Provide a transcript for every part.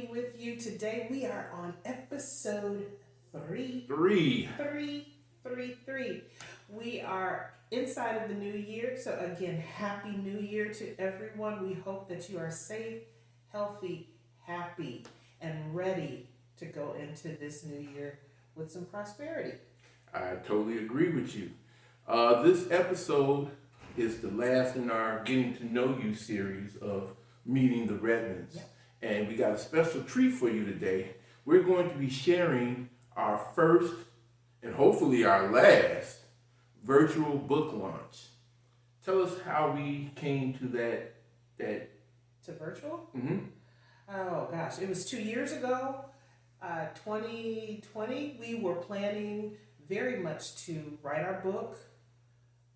with you today. We are on episode three. Three. We are inside of the new year. So again, happy new year to everyone. We hope that you are safe, healthy, happy, and ready to go into this new year with some prosperity. I totally agree with you. This episode is the last in our Getting to Know You series of Meeting the Redmonds. Yep. And we got a special treat for you today. We're going to be sharing our first and hopefully our last virtual book launch. Tell us how we came to that. To virtual? Mm-hmm. Oh gosh, it was 2 years ago, 2020. We were planning very much to write our book.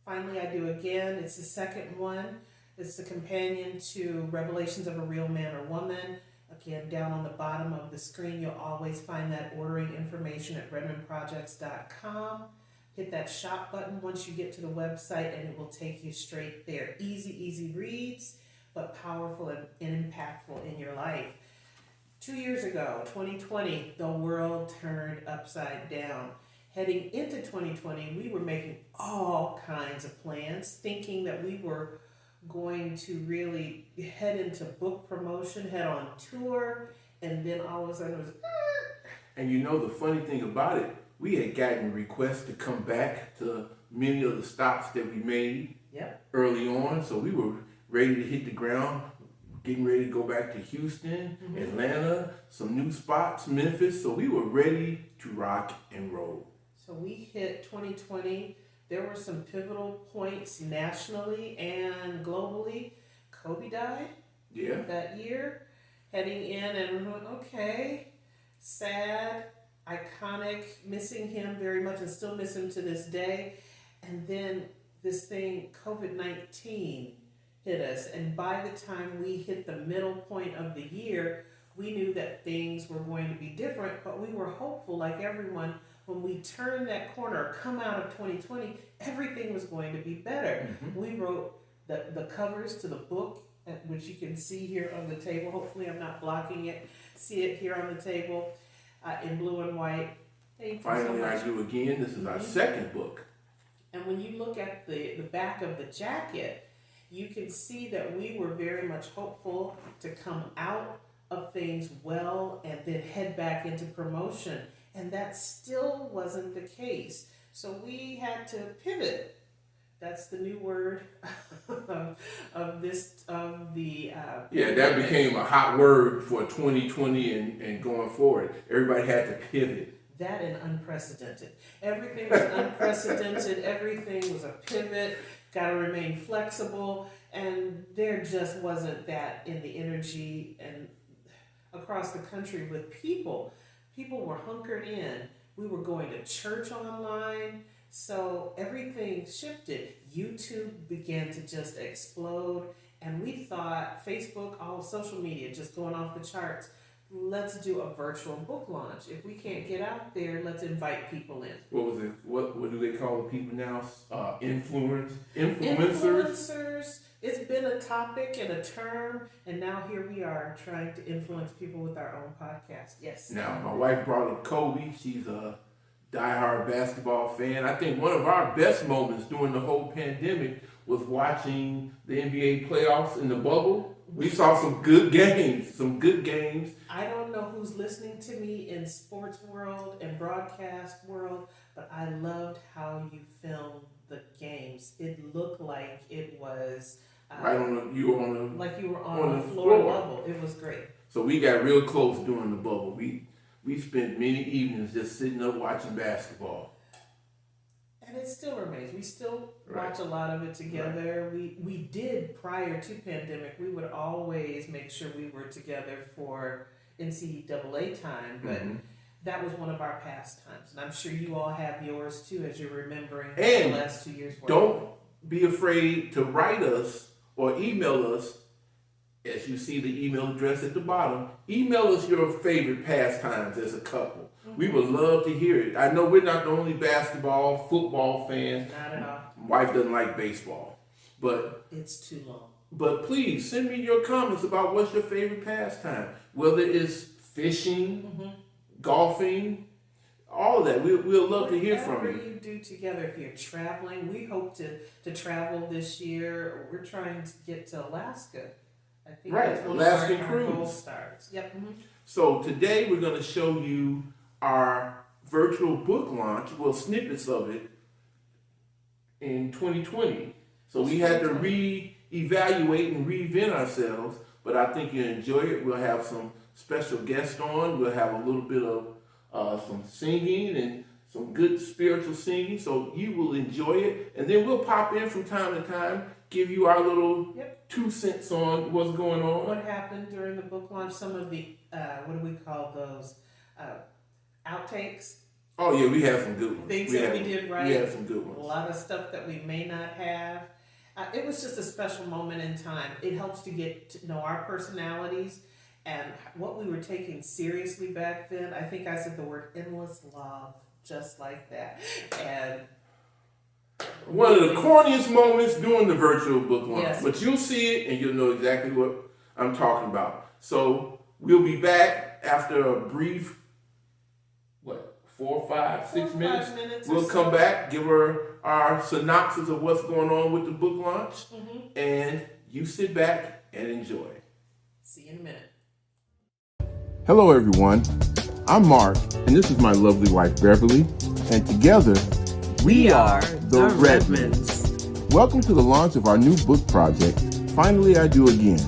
Finally, I do again. It's the second one. It's the companion to Revelations of a Real Man or Woman. Again, down on the bottom of the screen, you'll always find that ordering information at redmondprojects.com. Hit that shop button once you get to the website and it will take you straight there. Easy reads, but powerful and impactful in your life. 2 years ago, 2020, the world turned upside down. Heading into 2020, we were making all kinds of plans, thinking that we were going to really head into book promotion, head on tour, and then all of a sudden it was... And you know the funny thing about it, we had gotten requests to come back to many of the stops that we made early on, so we were ready to hit the ground, getting ready to go back to Houston, Atlanta, some new spots, Memphis, so we were ready to rock and roll. So we hit 2020. There were some pivotal points nationally and globally. Kobe died that year. Heading in and we went, okay, sad, iconic, missing him very much and still miss him to this day. And then this thing, COVID-19, hit us. And by the time we hit the middle point of the year, we knew that things were going to be different, but we were hopeful, like everyone, when we turn that corner, come out of 2020, everything was going to be better. Mm-hmm. We wrote the covers to the book, which you can see here on the table. Hopefully I'm not blocking it. See it here on the table in blue and white. Finally, I do again. This is our second book. And when you look at the back of the jacket, you can see that we were very much hopeful to come out of things well and then head back into promotion. And that still wasn't the case. So we had to pivot. That's the new word of the that became a hot word for 2020 and going forward. Everybody had to pivot. That and unprecedented. Everything was unprecedented. Everything was a pivot. Got to remain flexible. And there just wasn't that in the energy and across the country with people. People were hunkered in. We were going to church online. So everything shifted. YouTube began to just explode. And we thought Facebook, all social media just going off the charts. Let's do a virtual book launch. If we can't get out there, let's invite people in. What was it? What do they call the people now? Influencers? It's been a topic and a term, and now here we are trying to influence people with our own podcast. Yes. Now, my wife brought up Kobe. She's a diehard basketball fan. I think one of our best moments during the whole pandemic was watching the NBA playoffs in the bubble. We saw some good games. I don't know who's listening to me in sports world and broadcast world, but I loved how you filmed the games. It looked like it was... you were on the floor level. It was great. So we got real close during the bubble. We spent many evenings just sitting up watching basketball. And it still remains. We still watch a lot of it together. Right. We did prior to pandemic. We would always make sure we were together for NCAA time, but that was one of our pastimes. And I'm sure you all have yours too as you're remembering the last 2 years. Don't be afraid to write us or email us, as you see the email address at the bottom. Email us your favorite pastimes as a couple. Mm-hmm. We would love to hear it. I know we're not the only basketball, football fans. Not at all. My wife doesn't like baseball, but it's too long. But please send me your comments about what's your favorite pastime, whether it's fishing, golfing, all of that. We'll love to hear from you. Whatever you do together, if you're traveling, we hope to travel this year. We're trying to get to Alaska. I think that's one Alaskan of our goal stars. Yep. So today we're going to show you our virtual book launch, well, snippets of it in 2020. So we had to reevaluate and reinvent ourselves, but I think you'll enjoy it. We'll have some special guests on. We'll have a little bit of some singing and some good spiritual singing, so you will enjoy it. And then we'll pop in from time to time, give you our little 2 cents on what's going on. What happened during the book launch, some of the, what do we call those, outtakes? Oh yeah, we had some good ones. Things that we did right. We had some good ones. A lot of stuff that we may not have. It was just a special moment in time. It helps to get to know our personalities and what we were taking seriously back then. I think I said the word endless love just like that. And one of the corniest moments during the virtual book launch. Yes. But you'll see it and you'll know exactly what I'm talking about. So we'll be back after a brief, 4, 5, 6 minutes. We'll come back, give her our synopsis of what's going on with the book launch, and you sit back and enjoy. See you in a minute. Hello, everyone. I'm Mark, and this is my lovely wife, Beverly, and together we are the Redmonds. Welcome to the launch of our new book project, Finally I Do Again,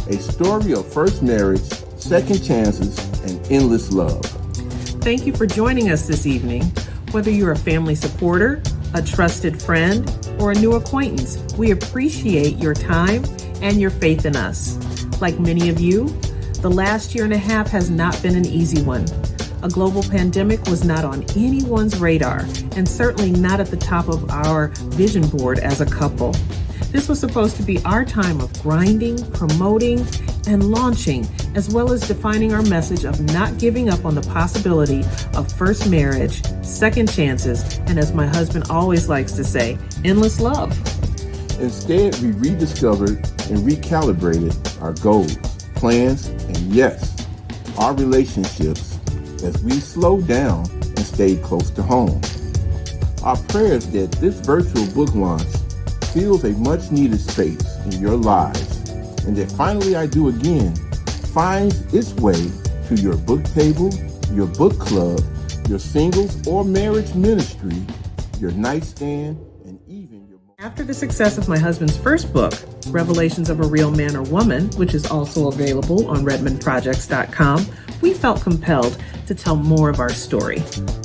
a story of first marriage, second chances, and endless love. Thank you for joining us this evening. Whether you're a family supporter, a trusted friend, or a new acquaintance, we appreciate your time and your faith in us. Like many of you, the last year and a half has not been an easy one. A global pandemic was not on anyone's radar, and certainly not at the top of our vision board as a couple. This was supposed to be our time of grinding, promoting, and launching, as well as defining our message of not giving up on the possibility of first marriage, second chances, and as my husband always likes to say, endless love. Instead, we rediscovered and recalibrated our goals, plans, and yes, our relationships as we slowed down and stayed close to home. Our prayer is that this virtual book launch fills a much needed space in your lives, and that Finally I Do Again finds its way to your book table, your book club, your singles or marriage ministry, your nightstand, and even your... After the success of my husband's first book, Revelations of a Real Man or Woman, which is also available on RedmondProjects.com, we felt compelled to tell more of our story.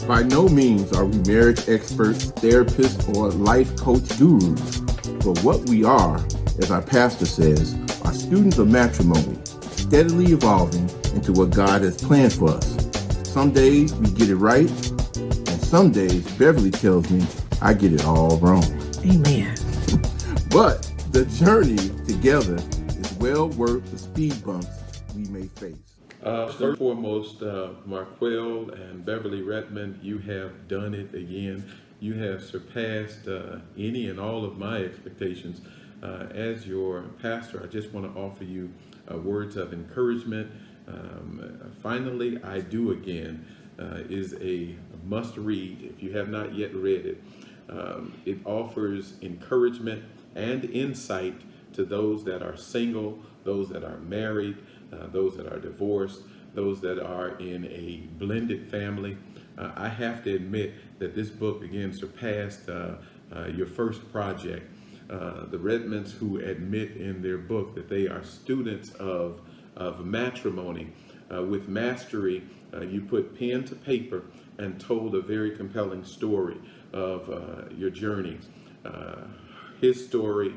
By no means are we marriage experts, therapists, or life coach gurus, but what we are, as our pastor says, are students of matrimony, steadily evolving into what God has planned for us. Some days we get it right, and some days Beverly tells me I get it all wrong. Amen. But the journey together is well worth the speed bumps we may face. First and foremost, Marquell and Beverly Redmond, you have done it again. You have surpassed any and all of my expectations. As your pastor, I just want to offer you words of encouragement. Finally, I Do Again is a must read if you have not yet read it. It offers encouragement and insight to those that are single, those that are married, those that are divorced, those that are in a blended family. I have to admit that this book again surpassed your first project. The Redmonds, who admit in their book that they are students of matrimony, with mastery, you put pen to paper and told a very compelling story of your journey, his story,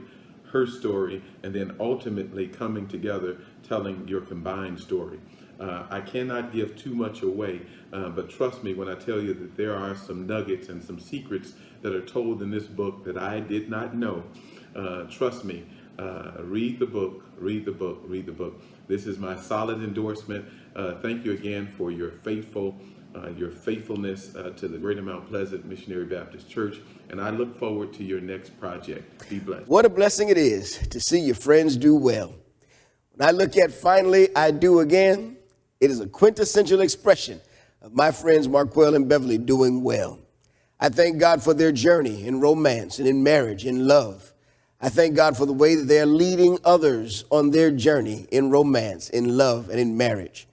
her story, and then ultimately coming together, telling your combined story. I cannot give too much away, but trust me when I tell you that there are some nuggets and some secrets that are told in this book that I did not know. Trust me, read the book, read the book, read the book. This is my solid endorsement. Thank you again for your faithfulness to the Greater Mount Pleasant Missionary Baptist Church, and I look forward to your next project. Be blessed. What a blessing it is to see your friends do well. When I look at Finally I Do Again, It is a quintessential expression of my friends Marquell and Beverly doing well. I thank God for their journey in romance and in marriage, in love. I thank God for the way that they're leading others on their journey in romance, in love, and in marriage.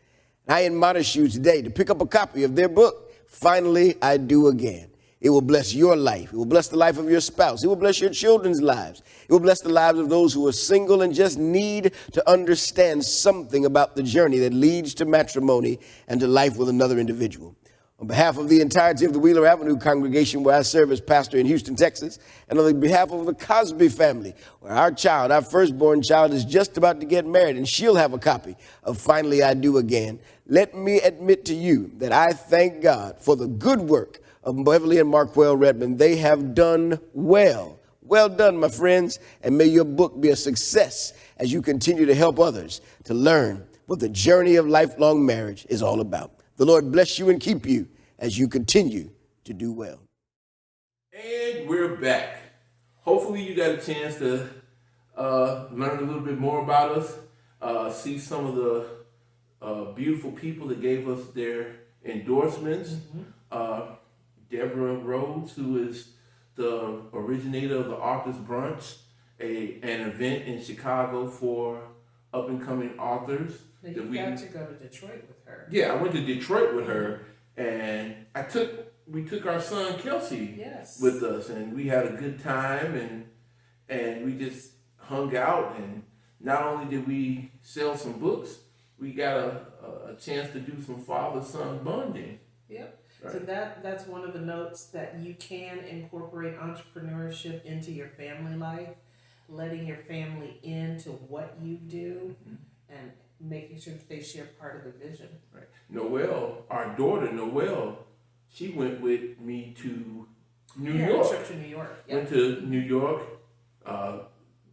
And I admonish you today to pick up a copy of their book, Finally I Do Again. It will bless your life. It will bless the life of your spouse. It will bless your children's lives. It will bless the lives of those who are single and just need to understand something about the journey that leads to matrimony and to life with another individual. On behalf of the entirety of the Wheeler Avenue congregation, where I serve as pastor in Houston, Texas, and on behalf of the Cosby family, where our firstborn child, is just about to get married, and she'll have a copy of Finally I Do Again, let me admit to you that I thank God for the good work of Beverly and Marquell Redmond. They have done well. Well done, my friends, and may your book be a success as you continue to help others to learn what the journey of lifelong marriage is all about. The Lord bless you and keep you as you continue to do well. And we're back. Hopefully you got a chance to learn a little bit more about us, see some of the beautiful people that gave us their endorsements. Deborah Rhodes, who is the originator of the Authors Brunch, an event in Chicago for up-and-coming authors. Now you got to go to Detroit with her. Yeah, I went to Detroit with her, and we took our son Kelsey with us, and we had a good time, and we just hung out, and not only did we sell some books, we got a chance to do some father-son bonding. Yep. Right. So that's one of the notes, that you can incorporate entrepreneurship into your family life, letting your family into what you do, and making sure that they share part of the vision. Right. Noelle, our daughter Noelle, she went with me to New York. Trip to New York. Yep. Went to New York,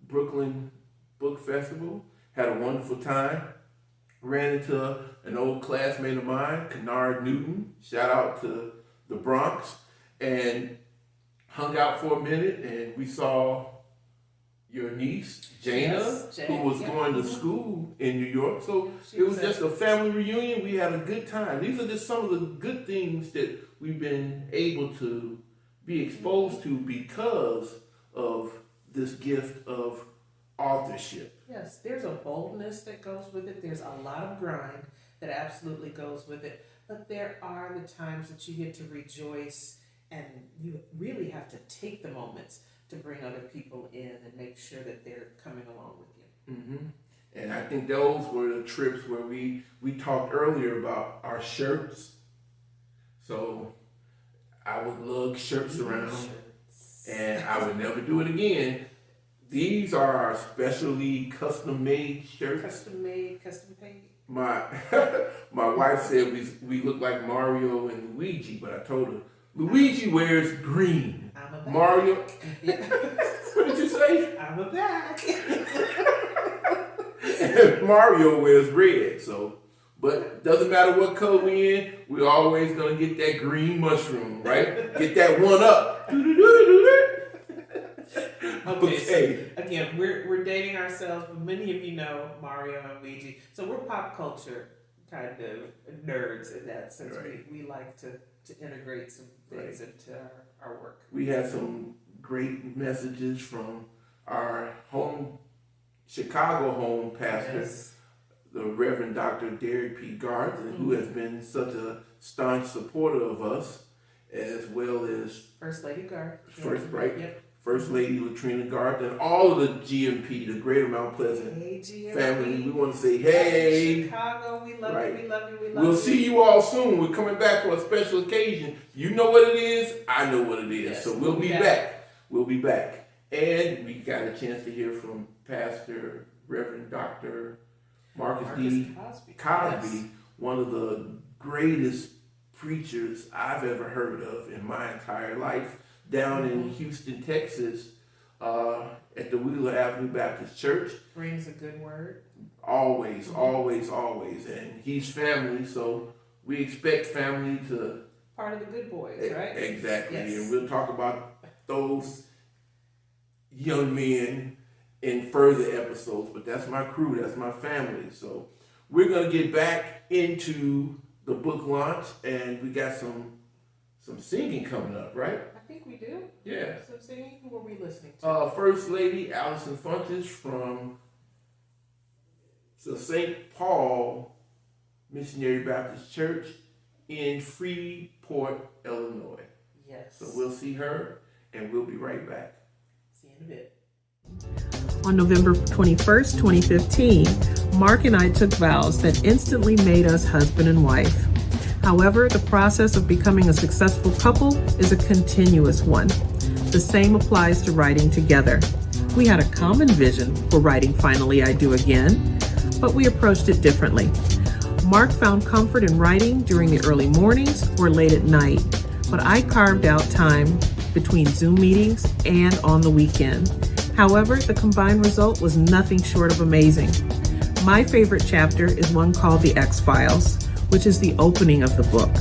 Brooklyn Book Festival, had a wonderful time. Ran into an old classmate of mine, Kennard Newton, shout out to the Bronx, and hung out for a minute, and we saw your niece, Jana, who was going to school in New York. So it was just a family reunion. We had a good time. These are just some of the good things that we've been able to be exposed to because of this gift of authorship. Yes, there's a boldness that goes with it. There's a lot of grind that absolutely goes with it. But there are the times that you get to rejoice, and you really have to take the moments to bring other people in and make sure that they're coming along with you. Mm-hmm. And I think those were the trips where we talked earlier about our shirts. So I would lug shirts around, and I would never do it again. These are our specially custom-made shirts. Custom-made, custom-paid. My wife said we look like Mario and Luigi, but I told her, Luigi wears green. I'm a back. Mario, what did you say? I'm a back. And Mario wears red, so, but doesn't matter what color we in, we're always gonna get that green mushroom, right? Get that one up. Okay. So again, we're dating ourselves, but many of you know Mario and Luigi. So we're pop culture kind of nerds in that sense. Right. We like to integrate some things into our work. We had some great messages from our Chicago home pastor, the Reverend Dr. Derek P. Garth, who has been such a staunch supporter of us, as well as First Lady Garth. First Lady Latrina Garth, and all of the GMP, the Greater Mount Pleasant family. We want to say, hey. Chicago, we love you, we love you, we love you. We'll see you all soon. We're coming back for a special occasion. You know what it is. I know what it is. Yes, so we'll be back. We'll be back. And we got a chance to hear from Pastor Reverend Dr. Marcus D. Cosby, one of the greatest preachers I've ever heard of in my entire life, down in Houston, Texas, at the Wheeler Avenue Baptist Church. Brings a good word. Always, always, always. And he's family, so we expect family to... Part of the good boys, right? Exactly. Yes. And we'll talk about those young men in further episodes, but that's my crew, that's my family. So we're going to get back into the book launch, and we got some singing coming up, right? I think we do. Yeah. Some singing. Who were we listening to? First Lady Allison Funches from the St. Paul Missionary Baptist Church in Freeport, Illinois. Yes. So we'll see her, and we'll be right back. See you in a bit. On November 21st, 2015, Marq and I took vows that instantly made us husband and wife. However, the process of becoming a successful couple is a continuous one. The same applies to writing together. We had a common vision for writing Finally I Do Again, but we approached it differently. Marq found comfort in writing during the early mornings or late at night, but I carved out time between Zoom meetings and on the weekend. However, the combined result was nothing short of amazing. My favorite chapter is one called The X-Files, which is the opening of the book.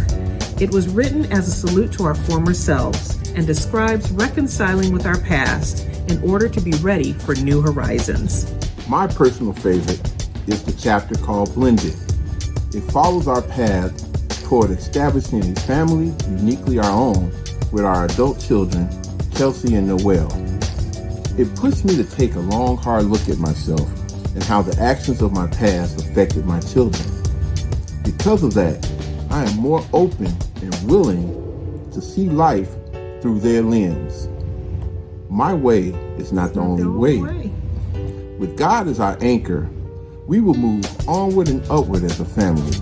It was written as a salute to our former selves and describes reconciling with our past in order to be ready for new horizons. My personal favorite is the chapter called Blended. It follows our path toward establishing a family uniquely our own with our adult children, Kelsey and Noel. It pushed me to take a long, hard look at myself and how the actions of my past affected my children. Because of that, I am more open and willing to see life through their lens. My way is not the only way. With God as our anchor, we will move onward and upward as a family.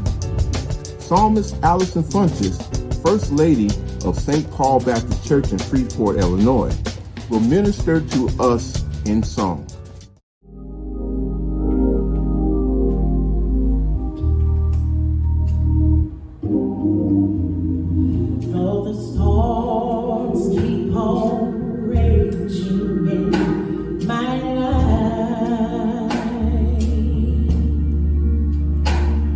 Psalmist Allison Funches, First Lady of St. Paul Baptist Church in Freeport, Illinois, will minister to us in song. Though the storms keep on raging in my life,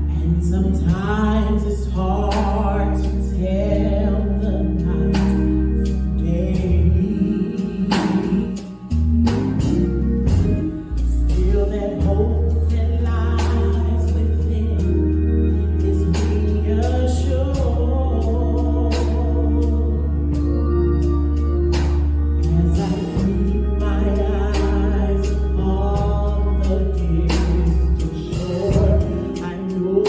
and sometimes it's hard to tell the night from day. Still that hope that lies within is reassured as I keep my eyes upon the distant shore. I know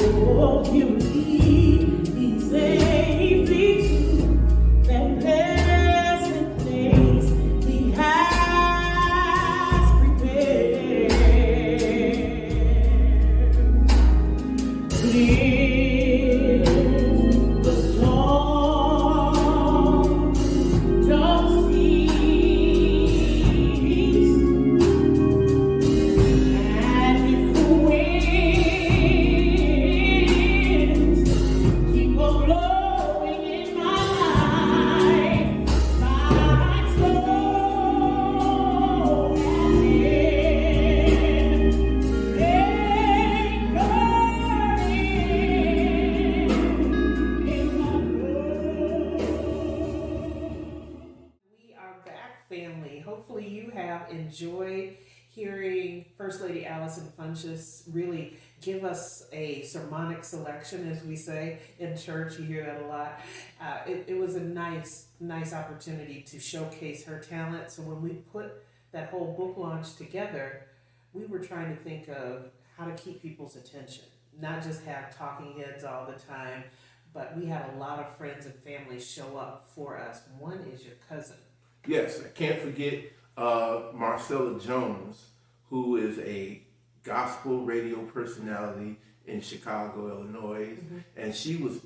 you lead me safely to that blessed place He has prepared. Clear the storm, don't cease, and if the winds keep on blowing in my life, my soul has We are back, family. Hopefully you have enjoyed hearing First Lady Allison Funches really give us a sermonic selection, as we say in church. You hear that a lot. It was a nice opportunity to showcase her talent. So when we put that whole book launch together, we were trying to think of how to keep people's attention, not just have talking heads all the time, but we had a lot of friends and family show up for us. One is your cousin. Yes, I can't forget Marcella Jones, who is a gospel radio personality in Chicago, Illinois, and she was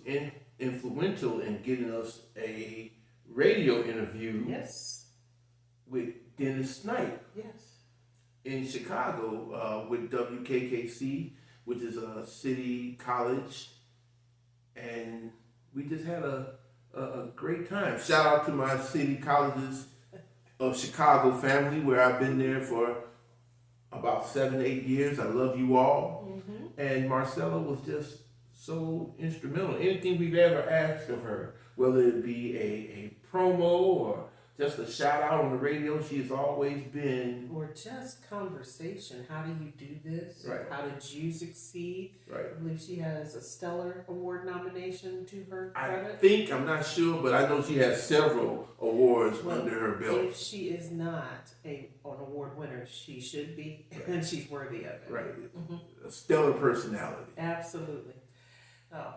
influential in getting us a radio interview Yes. with Dennis Snipe Yes. in Chicago with WKKC, which is a city college, and we just had a great time. Shout out to my city colleges of Chicago family, where I've been there for about 7-8 years. I love you all. And Marcella was just so instrumental. Anything we've ever asked of her, whether it be a promo or just a shout out on the radio. She has always been Or just conversation. How do you do this? Right. How did you succeed? right. I believe she has a Stellar Award nomination to her I credit. think, I'm not sure, but I know she has several awards Well, under her belt. if she is not an award winner, she should be, and she's worthy of it. Right. Mhm. A stellar personality. Absolutely. Oh,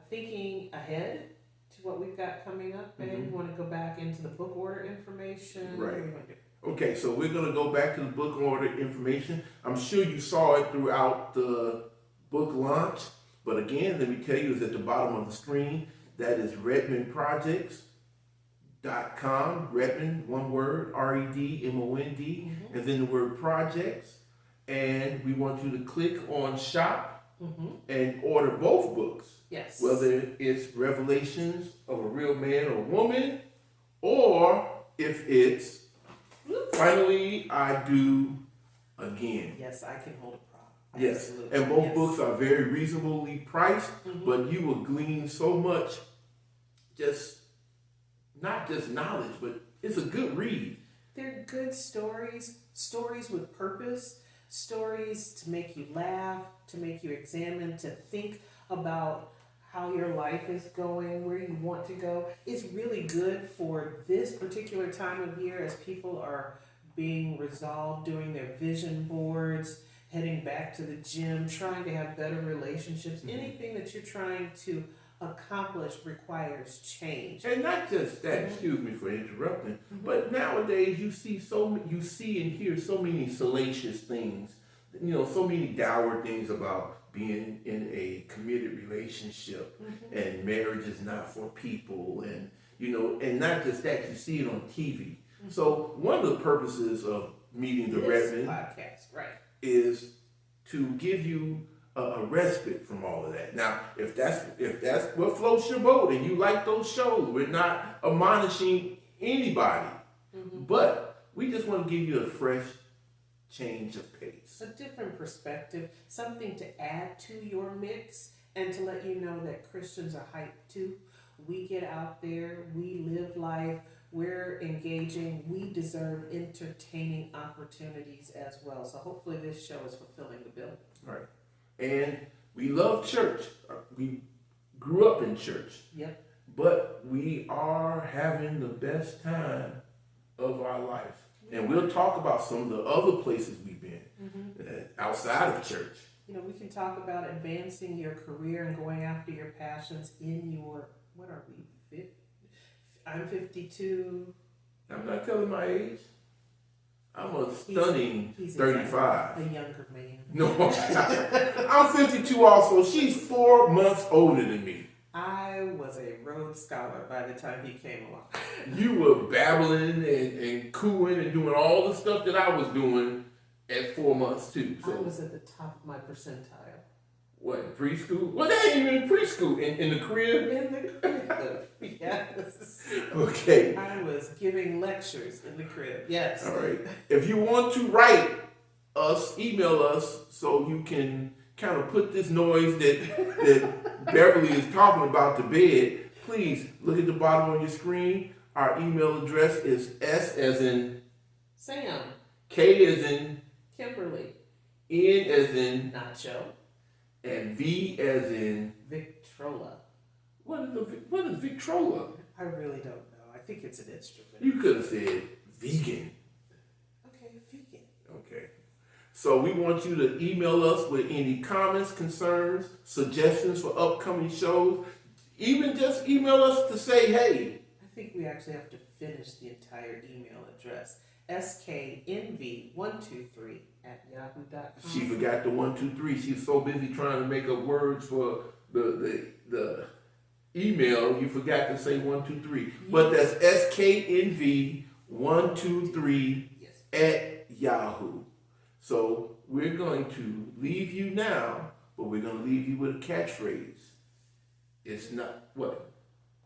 thinking ahead to what we've got coming up, babe, Mhm. you want to go back into the book order information? Right. What do you want to do? Okay, so we're going to go back to the book order information. I'm sure you saw it throughout the book launch, but again, let me tell you, it's at the bottom of the screen. That is RedmondProjects.com. Redmond, one word, REDMOND, and then the word projects. And we want you to click on shop and order both books. Yes. Whether it's Revelations of a Real Man or Woman, or if it's Finally I Do Again. Yes, I can hold a prop. Yes, Absolutely. and both Yes. books are very reasonably priced, but you will glean so much, not just knowledge, but it's a good read. They're good stories, stories with purpose, stories to make you laugh, to make you examine, to think about how your life is going, where you want to go. It's really good for this particular time of year as people are being resolved, doing their vision boards, heading back to the gym, trying to have better relationships. Anything that you're trying to accomplish requires change. And not just that, excuse me for interrupting, but nowadays you see and hear so many salacious things, so many dour things about being in a committed relationship and marriage is not for people, and and not just that, you see it on TV. So one of the purposes of meeting the This Redmond podcast, right? is to give you a respite from all of that. Now, if that's what floats your boat and you like those shows, we're not admonishing anybody, but we just want to give you a fresh change of pace. A different perspective, something to add to your mix, and to let you know that Christians are hyped too. We get out there, we live life, we're engaging, we deserve entertaining opportunities as well. So hopefully this show is fulfilling the bill. Right. And we love church. We grew up in church. Yep. But we are having the best time of our life. And we'll talk about some of the other places we've been outside of church. We can talk about advancing your career and going after your passions in your, what are we, I'm 52. I'm not telling my age. I'm a stunning He's 35. A younger man. No, I'm 52 also. She's 4 months older than me. I was a Rhodes Scholar by the time he came along. You were babbling and cooing and doing all the stuff that I was doing at 4 months too. I So was at the top of my percentile. what, preschool? Well, that ain't even preschool. In the crib? In the crib, yes. Okay. I was giving lectures in the crib, yes. All right. If you want to write us, email us so you can kind of put this noise that Beverly is talking about to bed, please look at the bottom of your screen. Our email address is S as in Sam, K as in Kimberly, N as in Nacho, and V as in Victrola. what is Victrola? I really don't know. I think it's an instrument. You could have said vegan. Okay, vegan. Okay. So we want you to email us with any comments, concerns, suggestions for upcoming shows. Even just email us to say, hey. I think we actually have to finish the entire email address. sknv123@yahoo.com. She forgot the 1, 2, 3. She's so busy trying to make up words for the email, you forgot to say 1, 2, 3. But that's sknv123 at Yahoo. So we're going to leave you now, but we're going to leave you with a catchphrase. It's not what?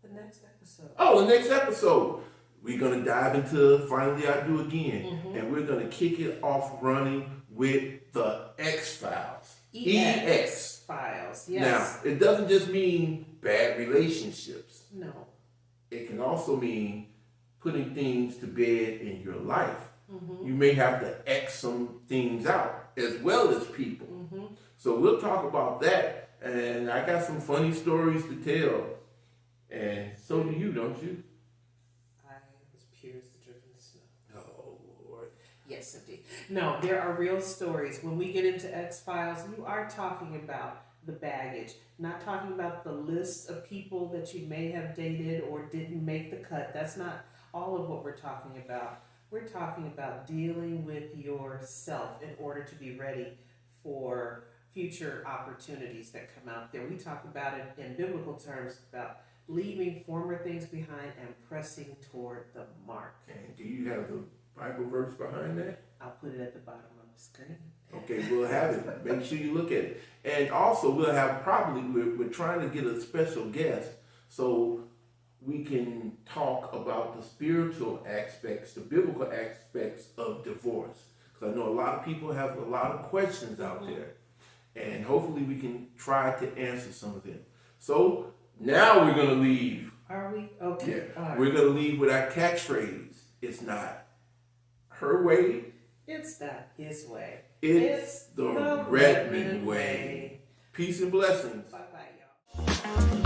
The next episode. Oh, the next episode. We're going to dive into Finally I Do Again. And we're going to kick it off running with the X-Files. EX Files, yes. Now, it doesn't just mean bad relationships. No. It can also mean putting things to bed in your life. You may have to X some things out as well as people. So we'll talk about that. And I got some funny stories to tell. And so do you, don't you? I was pure as the driven snow. Oh, Lord. Yes, indeed. No, there are real stories. When we get into X-Files, you are talking about the baggage, not talking about the list of people that you may have dated or didn't make the cut. That's not all of what we're talking about. We're talking about dealing with yourself in order to be ready for future opportunities that come out there. We talk about it in biblical terms about leaving former things behind and pressing toward the mark. And do you have the Bible verse behind that? I'll put it at the bottom of the screen. Okay, we'll have it. Make sure you look at it. And also, we'll have we're trying to get a special guest so we can talk about the spiritual aspects, the biblical aspects of divorce. Because I know a lot of people have a lot of questions out there. And hopefully we can try to answer some of them. So now we're going to leave. Are we? Okay. Yeah. All right. We're going to leave with our catchphrase. It's not her way. It's not his way. It's the Redmond way. Peace and blessings. Bye-bye, y'all.